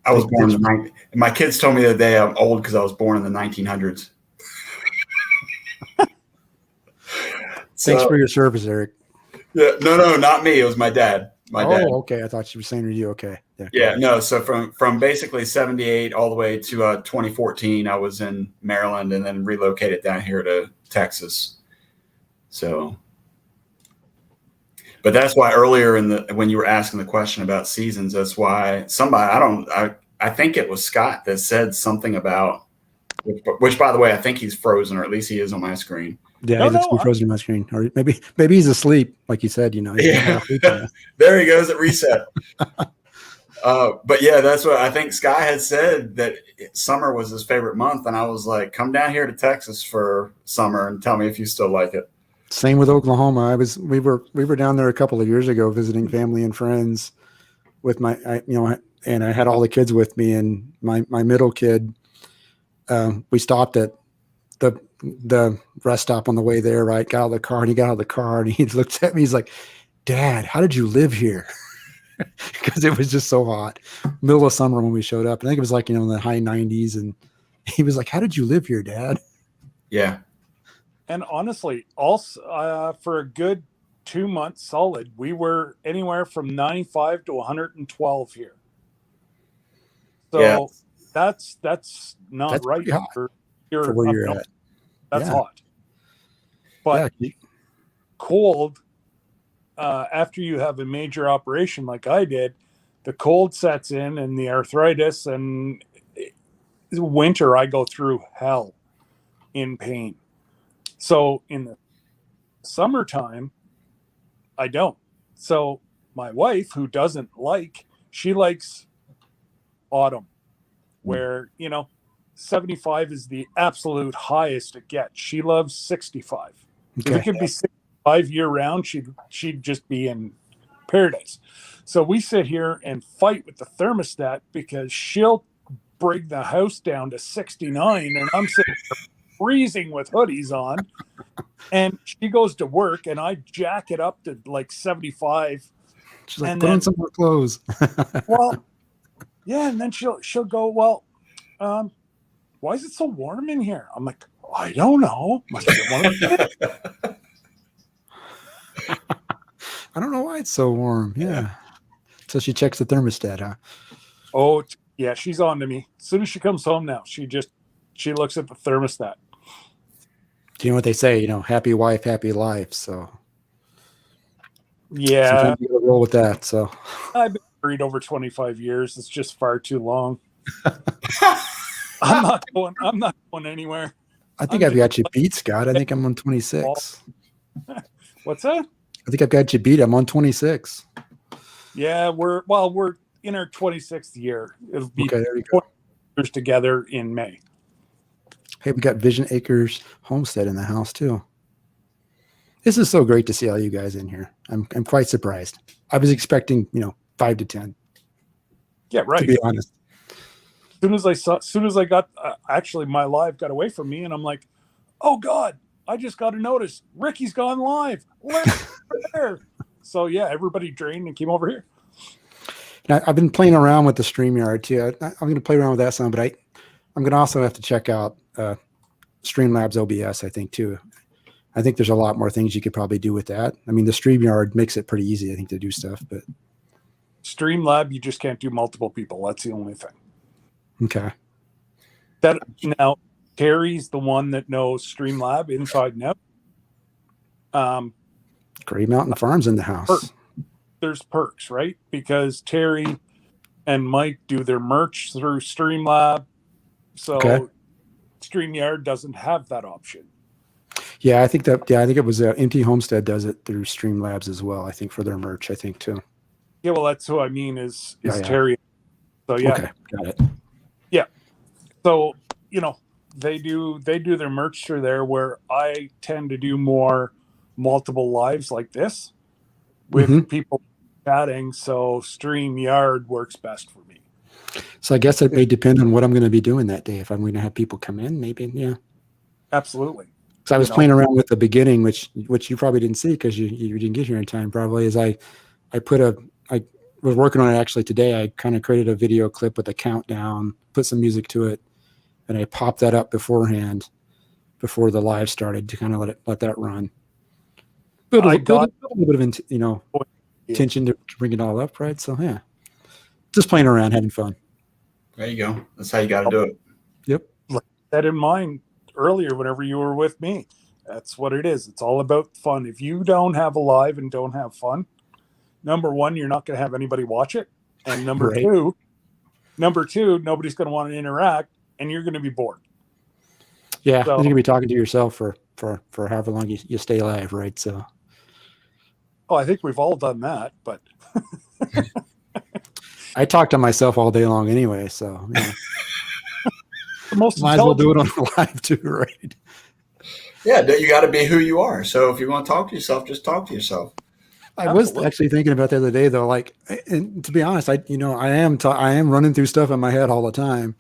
I was born in my kids told me the other day I'm old because I was born in the 1900s. Thanks for your service, Eric. Yeah, no, not me. It was my dad. Dad. Okay. I thought you were saying to you. Okay. Yeah, no. So from basically 78 all the way to 2014, I was in Maryland and then relocated down here to Texas. So, but that's why earlier when you were asking the question about seasons, that's why I think it was Scott that said something about, which by the way, I think he's frozen, or at least he is on my screen. Yeah, he's frozen on my screen, or maybe he's asleep, like you said. Yeah. There he goes at reset. But yeah, that's what I think. Sky had said that summer was his favorite month, and I was like, "Come down here to Texas for summer and tell me if you still like it." Same with Oklahoma. We were down there a couple of years ago visiting family and friends with and I had all the kids with me, and my middle kid. We stopped at the rest stop on the way there, right? Got out of the car, and he got out of the car and he looks at me. He's like, "Dad, how did you live here?" Because it was just so hot. Middle of summer when we showed up. I think it was like, in the high 90s. And he was like, "How did you live here, Dad?" Yeah. And honestly, also for a good 2 months solid, we were anywhere from 95 to 112 here. So that's not right for where you're at. That's hot. But cold, after you have a major operation like I did, the cold sets in and the arthritis, and winter I go through hell in pain. So in the summertime, I don't. So my wife, who she likes autumn, where 75 is the absolute highest it gets. She loves 65. Okay. If it could be 65 year round, she'd just be in paradise. So we sit here and fight with the thermostat because she'll bring the house down to 69, and I'm sitting freezing with hoodies on. And she goes to work, and I jack it up to like 75. She's like, "Put on some more clothes." Well, yeah, and then she'll go, "Well, why is it so warm in here?" I'm like, "I don't know. Must be one of the I don't know why it's so warm." Yeah. So she checks the thermostat, huh? Oh, yeah, she's on to me. As soon as she comes home now, she looks at the thermostat. Do you know what they say? Happy wife, happy life. So yeah, sometimes you gotta roll with that. So I've been married over 25 years. It's just far too long. I'm not going anywhere. I think I've got you beat, Scott. I think I'm on 26. What's that? I think I've got you beat. I'm on 26. Yeah, we're in our 26th year. It'll be okay, there you go. 20 years together in May. Hey, we got Vision Acres Homestead in the house too. This is so great to see all you guys in here. I'm quite surprised. I was expecting 5 to 10. Yeah, right. To be honest. As soon as I got actually my live got away from me, and I'm like, "Oh God, I just got a notice. Ricky's gone live." There. So yeah, everybody drained and came over here. Now, I've been playing around with the StreamYard too. I'm going to play around with that some, but I'm going to also have to check out Streamlabs OBS, I think, too. I think there's a lot more things you could probably do with that. I mean, the StreamYard makes it pretty easy, I think, to do stuff. But Streamlab, you just can't do multiple people. That's the only thing. Okay. Now, Terry's the one that knows Streamlab inside and out. Gray Mountain Farms in the house. There's perks, right? Because Terry and Mike do their merch through Streamlab. So StreamYard doesn't have that option. Yeah, I think it was Empty Homestead does it through Streamlabs as well. I think for their merch, I think too. Yeah, well, that's who I mean is Terry. So yeah, okay, got it. Yeah, so they do their merch through there, where I tend to do more multiple lives like this with people chatting. So StreamYard works best for me. So I guess it may depend on what I'm going to be doing that day. If I'm going to have people come in, maybe, yeah. Absolutely. So I was playing around with the beginning, which you probably didn't see because you didn't get here in time. Probably is I was working on it actually today. I kind of created a video clip with a countdown, put some music to it, and I popped that up beforehand, before the live started, to kind of let that run. Build a little bit of tension to bring it all up, right? So yeah, just playing around, having fun. There you go. That's how you got to do it. Yep. Like that in mind earlier, whenever you were with me, that's what it is. It's all about fun. If you don't have a live and don't have fun, number one, you're not going to have anybody watch it, and number two, nobody's going to want to interact, and you're going to be bored. Yeah, so, you're going to be talking to yourself for however long you stay alive, right? So, Oh, I think we've all done that, but I talk to myself all day long anyway, so yeah. The most might as well do it on live too, right? Yeah, you got to be who you are. So if you want to talk to yourself, just talk to yourself. I was actually thinking about the other day, though. Like, and to be honest, I am running through stuff in my head all the time.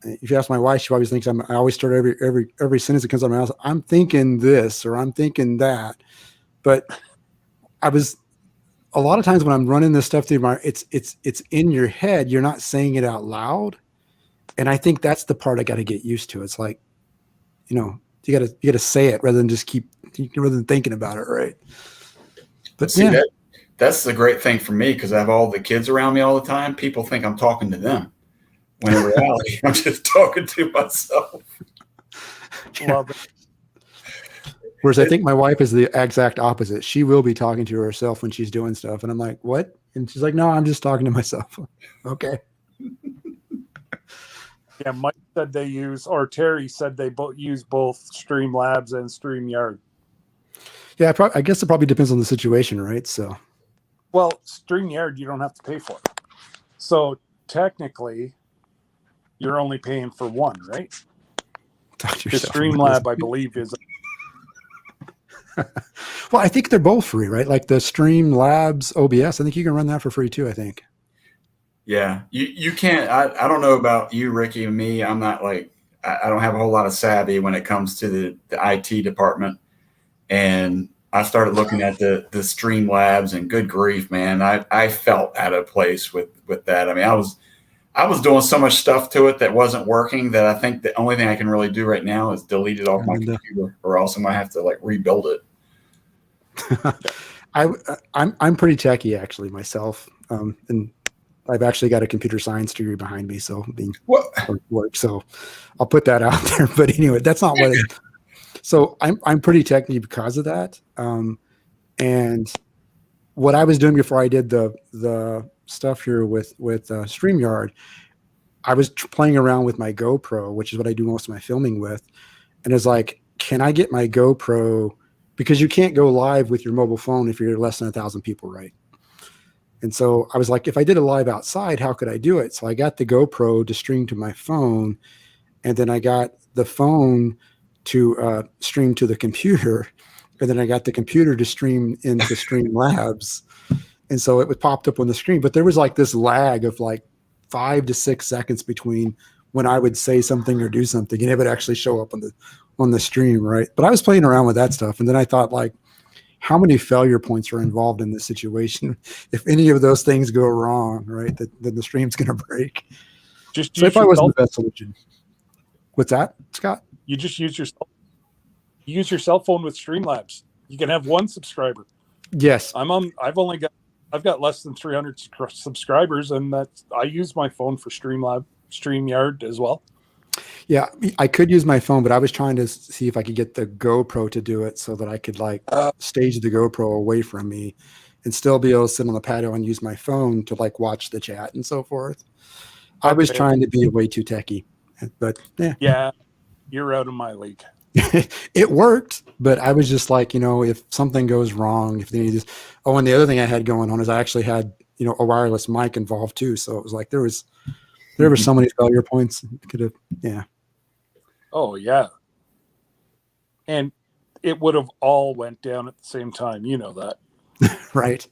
If you ask my wife, she always thinks I always start every sentence that comes out of my mouth. I'm thinking this or I'm thinking that, but a lot of times when I'm running this stuff through it's in your head. You're not saying it out loud, and I think that's the part I got to get used to. It's like, you got to say it rather than thinking about it, right? But see, that's the great thing for me, because I have all the kids around me all the time. People think I'm talking to them, when in reality, I'm just talking to myself. Love it. Whereas I think my wife is the exact opposite. She will be talking to herself when she's doing stuff, and I'm like, "What?" And she's like, "No, I'm just talking to myself." Okay. Yeah, Mike said Terry said they use both Streamlabs and StreamYard. Yeah, I guess it probably depends on the situation, right? So, well, StreamYard you don't have to pay for. So technically, you're only paying for one, right? Talk to the yourself. Streamlab, I believe, is. Well, I think they're both free, right? Like the Streamlabs OBS, I think you can run that for free too. I think. Yeah, you can't. I don't know about you, Ricky, and me. I'm not like I don't have a whole lot of savvy when it comes to the IT department. And I started looking at the Streamlabs, and good grief, man, I felt out of place with that. I mean, I was doing so much stuff to it that wasn't working that I think the only thing I can really do right now is delete it off my computer, or else I might have to like rebuild it. I'm pretty techie actually myself, and I've actually got a computer science degree behind me, so work. So I'll put that out there. But anyway, that's not what. So I'm pretty technical because of that. And what I was doing before I did the stuff here with StreamYard, I was playing around with my GoPro, which is what I do most of my filming with. And it's like, can I get my GoPro, because you can't go live with your mobile phone if you're less than 1,000 people, right? And so I was like, if I did a live outside, how could I do it? So I got the GoPro to stream to my phone, and then I got the phone to stream to the computer, and then I got the computer to stream into Streamlabs, and so it was popped up on the screen. But there was like this lag of like 5 to 6 seconds between when I would say something or do something, and it would actually show up on the stream, right? But I was playing around with that stuff, and then I thought, like, how many failure points are involved in this situation? If any of those things go wrong, right, then the stream's going to break. So if I wasn't the best solution. What's that, Scott? You just use your cell phone with Streamlabs. You can have one subscriber. Yes. I've got less than 300 subscribers, and I use my phone for StreamYard as well. Yeah, I could use my phone, but I was trying to see if I could get the GoPro to do it so that I could like stage the GoPro away from me and still be able to sit on the patio and use my phone to like watch the chat and so forth. I was trying to be way too techie, but yeah. Yeah, you're out of my league. It worked, but I was just like, if something goes wrong, if they need this. Oh, and the other thing I had going on is I actually had, a wireless mic involved too. So it was like there were so many failure points. Could have, yeah. Oh yeah. And it would have all went down at the same time. You know that. Right.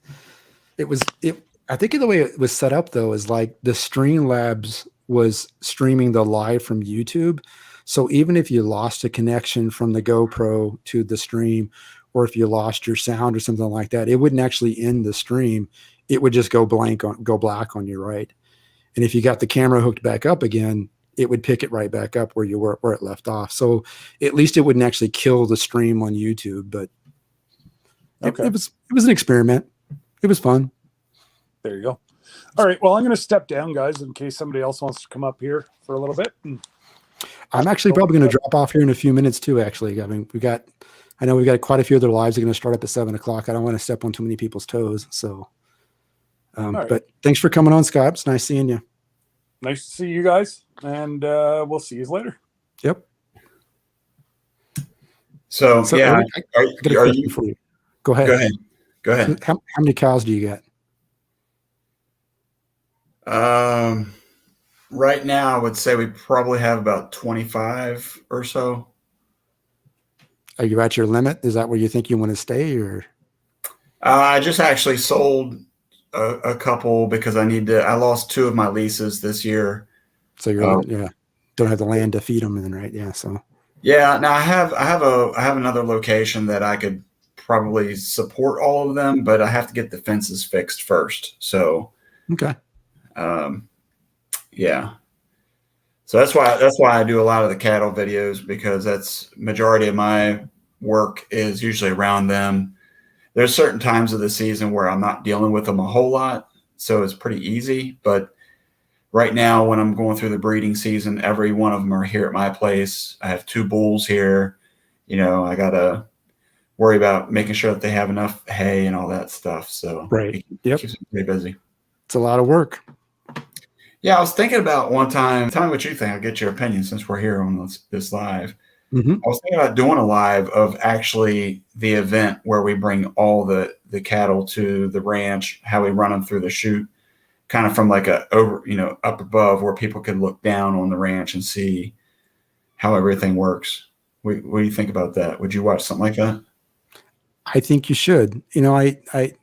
I think the way it was set up though is like the Streamlabs was streaming the live from YouTube. So even if you lost a connection from the GoPro to the stream, or if you lost your sound or something like that, it wouldn't actually end the stream. It would just go black on you, right? And if you got the camera hooked back up again, it would pick it right back up where you were, where it left off. So at least it wouldn't actually kill the stream on YouTube, but Okay. it was an experiment. It was fun. There you go. All right. Well, I'm going to step down, guys, in case somebody else wants to come up here for a little bit. I'm actually probably going to drop off here in a few minutes too. Actually, I mean, I know we've got quite a few other lives that are going to start up at 7:00. I don't want to step on too many people's toes. So, right. But thanks for coming on, Scott. It's nice seeing you. Nice to see you guys, and we'll see you later. Yep. So yeah, I got a question for you. Go ahead. Go ahead. How many cows do you got? Right now, I would say we probably have about 25 or so. Are you at your limit? Is that where you think you want to stay, or? I just actually sold a couple because I lost 2 of my leases this year. So you're don't have the land to feed them, then, right? Yeah. So. Yeah. Now I have another location that I could probably support all of them, but I have to get the fences fixed first. So. Okay. Yeah. So that's why I do a lot of the cattle videos, because that's majority of my work is usually around them. There's certain times of the season where I'm not dealing with them a whole lot, so it's pretty easy. But right now, when I'm going through the breeding season, every one of them are here at my place. I have 2 bulls here. You know, I gotta worry about making sure that they have enough hay and all that stuff. So right. It keeps me pretty busy. It's a lot of work. Yeah, I was thinking about one time. Tell me what you think. I'll get your opinion since we're here on this live. Mm-hmm. I was thinking about doing a live of actually the event where we bring all the cattle to the ranch, how we run them through the chute, kind of from like up above where people could look down on the ranch and see how everything works. What do you think about that? Would you watch something like that? I think you should. You know, I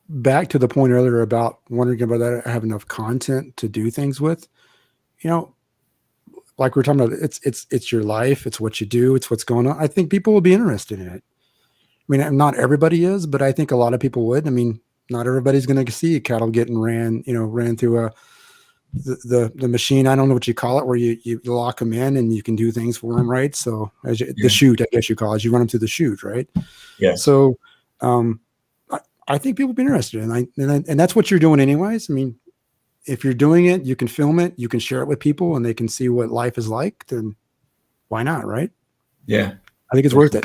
back to the point earlier about wondering about that. I have enough content to do things with. You know, like we're talking about, it's your life, it's what you do, it's what's going on. I think people will be interested in it. I mean, not everybody is, but I think a lot of people would. I mean, not everybody's going to see cattle getting ran through the machine. I don't know what you call it, where you lock them in and you can do things for them, right? So the chute, I guess you call it. You run them through the chute, right? Yeah. So I think people will be interested, and that's what you're doing anyways. I mean, if you're doing it, you can film it, you can share it with people, and they can see what life is like. Then why not, right? Yeah, I think it's worth it,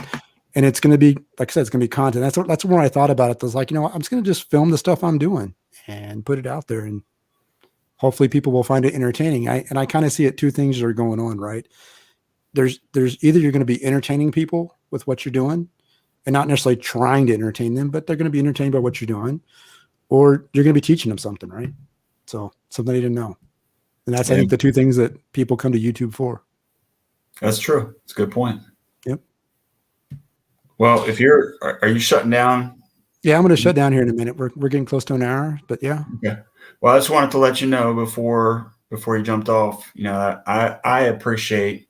and it's going to be, like I said, it's going to be content. That's when I thought about it. I was like, you know what? I'm just going to just film the stuff I'm doing and put it out there, and hopefully people will find it entertaining. I kind of see it. 2 things are going on, right? There's either you're going to be entertaining people with what you're doing, and not necessarily trying to entertain them, but they're going to be entertained by what you're doing, or you're going to be teaching them something, right? So something they didn't know. And that's, I think, the 2 things that people come to YouTube for. That's true. It's a good point. Yep. Well, are you shutting down? Yeah, I'm going to shut down here in a minute. We're getting close to an hour, but yeah. Okay. Well, I just wanted to let you know before you jumped off, you know, I appreciate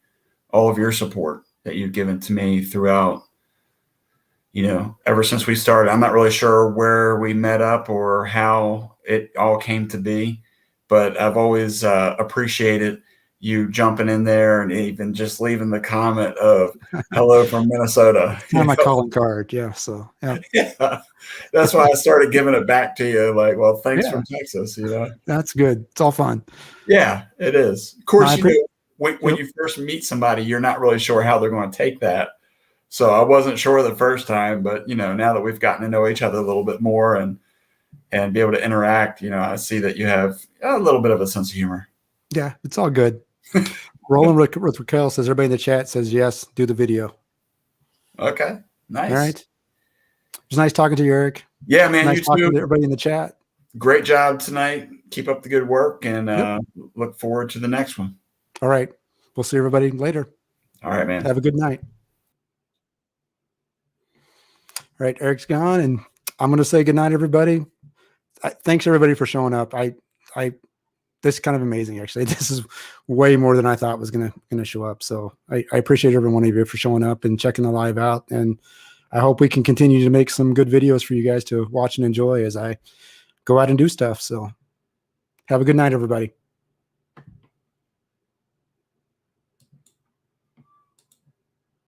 all of your support that you've given to me throughout, you know, ever since we started. I'm not really sure where we met up or how it all came to be, but I've always appreciated you jumping in there and even just leaving the comment of hello from Minnesota. On my calling card. Yeah. So, yeah. Yeah. That's why I started giving it back to you. Like, well, thanks from Texas, you know. That's good. It's all fun. Yeah, it is. Of course, when you first meet somebody, you're not really sure how they're going to take that. So I wasn't sure the first time, but, you know, now that we've gotten to know each other a little bit more and be able to interact, you know, I see that you have a little bit of a sense of humor. Yeah, it's all good. Roland with Raquel says, everybody in the chat says, yes, do the video. Okay, nice. All right. It was nice talking to you, Eric. Yeah, man. Nice talking to everybody in the chat. Great job tonight. Keep up the good work, and look forward to the next one. All right. We'll see everybody later. All right, man. Have a good night. All right, Eric's gone, and I'm going to say good night, everybody. thanks everybody for showing up. This is kind of amazing, actually. This is way more than I thought was gonna show up. So I appreciate every one of you for showing up and checking the live out. And I hope we can continue to make some good videos for you guys to watch and enjoy as I go out and do stuff. So have a good night, everybody.